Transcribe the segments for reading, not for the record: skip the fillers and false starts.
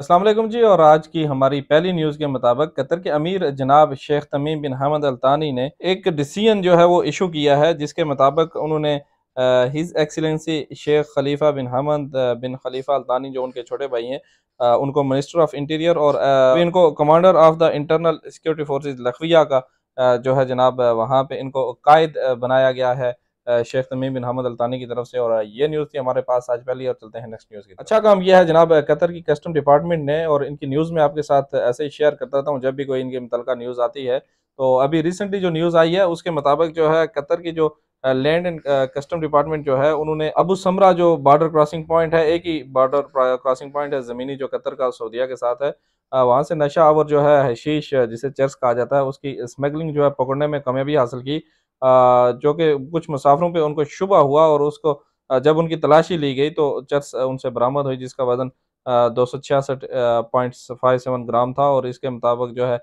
अस्सलाम वालेकुम जी। और आज की हमारी पहली न्यूज़ के मुताबिक कतर के अमीर जनाब शेख तमीम बिन हमद अल तानी ने एक डिसीजन जो है वो इशू किया है, जिसके मुताबिक उन्होंने हिज एक्सीलेंसी शेख खलीफा बिन हमद बिन खलीफा अल तानी जो उनके छोटे भाई हैं, उनको मिनिस्टर ऑफ इंटीरियर और इनको commander of the internal security forces लखविया का जो है जनाब वहाँ पे इनको कायद बनाया गया है शेख तमीम बिन हमद अल तानी की तरफ से। और ये न्यूज़ थी हमारे पास आज पहली। और चलते हैं नेक्स्ट न्यूज़ की तरफ। अच्छा काम यह है जनाब कतर की कस्टम डिपार्टमेंट ने, और इनकी न्यूज़ में आपके साथ ऐसे ही शेयर करता रहता हूँ जब भी कोई इनके मुतल्लिका न्यूज़ आती है। तो अभी रिसेंटली जो न्यूज़ आई है उसके मुताबिक जो है कतर की जो लैंड एंड कस्टम डिपार्टमेंट जो है उन्होंने अबू समरा जो बॉर्डर क्रॉसिंग पॉइंट है, एक ही बॉर्डर क्रॉसिंग पॉइंट है ज़मीनी जो कतर का सऊदीया के साथ है, वहाँ से नशा आवर जो है हशीश जिसे चरस कहा जाता है उसकी स्मगलिंग जो है पकड़ने में कामयाबी हासिल की। जो कि कुछ मुसाफिरों पे उनको शुबा हुआ और उसको जब उनकी तलाशी ली गई तो चर्स उनसे बरामद हुई, जिसका वज़न 266.57 ग्राम था। और इसके मुताबिक जो है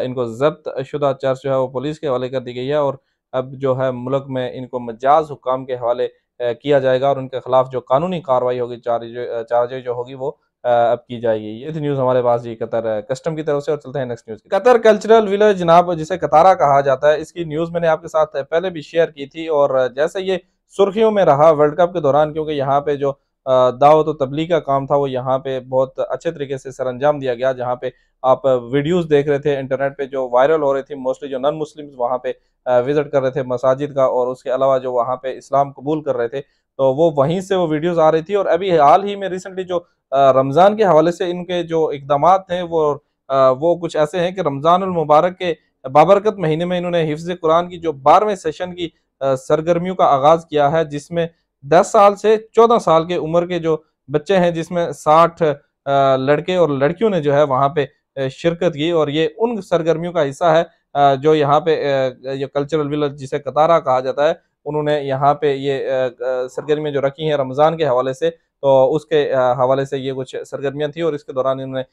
इनको ज़ब्त शुदा चर्स जो है वो पुलिस के हवाले कर दी गई है। और अब जो है मुल्क में इनको मजाज हुक्काम के हवाले किया जाएगा और उनके खिलाफ जो कानूनी कार्रवाई होगी, चार्ज जो होगी वो अब की जाएगी। ये थी न्यूज़ हमारे पास जी कतर कस्टम की तरफ से। और चलते हैं नेक्स्ट न्यूज़ की। कतर कल्चरल विलेज जनाब जिसे कतारा कहा जाता है, इसकी न्यूज़ मैंने आपके साथ पहले भी शेयर की थी। और जैसे ये सुर्खियों में रहा वर्ल्ड कप के दौरान, क्योंकि यहाँ पे जो दावत व तबलीग का काम था वो यहाँ पे बहुत अच्छे तरीके से सरअंजाम दिया गया। जहाँ पे आप वीडियोस देख रहे थे इंटरनेट पे जो वायरल हो रही थी, मोस्टली जो नॉन मुस्लिम्स वहाँ पे विजिट कर रहे थे मसाजिद का, और उसके अलावा जो वहाँ पे इस्लाम कबूल कर रहे थे, तो वो वहीं से वो वीडियोस आ रही थी। और अभी हाल ही में रिसेंटली जो रमज़ान के हवाले से इनके जो इकदामात हैं वो कुछ ऐसे हैं कि रमज़ान उल मुबारक के बाबरकत महीने में इन्होंने हिफ्ज़ कुरान की जो 12वें सेशन की सरगर्मियों का आगाज़ किया है, जिसमें 10 साल से 14 साल के उम्र के जो बच्चे हैं, जिसमें 60 लड़के और लड़कियों ने जो है वहाँ पे शिरकत की। और ये उन सरगर्मियों का हिस्सा है जो यहाँ पे ये कल्चरल विलेज जिसे कतारा कहा जाता है, उन्होंने यहाँ पे ये सरगर्मियाँ जो रखी हैं रमज़ान के हवाले से। तो उसके हवाले से ये कुछ सरगर्मियाँ थी और इसके दौरान इन्होंने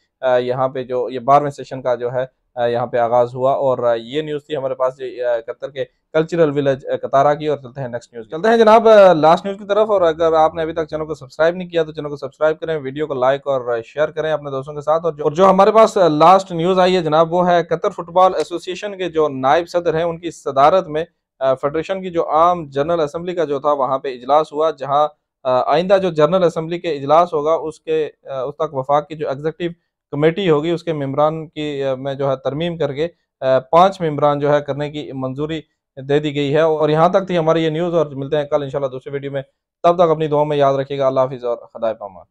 यहाँ पे जो ये 12वें सेशन का जो है यहाँ पे आगाज़ हुआ। और ये न्यूज़ थी हमारे पास कतर के कल्चरल विलेज कतारा की। और चलते हैं नेक्स्ट न्यूज़ चलते हैं जनाब लास्ट न्यूज़ की तरफ। और अगर आपने अभी तक चैनल को सब्सक्राइब नहीं किया तो चैनल को सब्सक्राइब करें, वीडियो को लाइक और शेयर करें अपने दोस्तों के साथ। और जो हमारे पास लास्ट न्यूज़ आई है जनाब, वो है कतर फुटबॉल एसोसिएशन के जो नायब सदर हैं उनकी सदारत में फेडरेशन की जो आम जनरल असम्बली का जो था वहाँ पे इजलास हुआ, जहाँ आइंदा जो जनरल असम्बली के इजलास होगा उसके उस तक वफाक की जो एग्जीक्यूटिव कमेटी होगी उसके मेम्बरान की में जो है तरमीम करके 5 मेम्बरान जो है करने की मंजूरी दे दी गई है। और यहाँ तक थी हमारी ये न्यूज़, और मिलते हैं कल इंशाल्लाह दूसरी वीडियो में। तब तक अपनी दुआ में याद रखिएगा। अल्लाह हाफिज़ और खुदा पामान।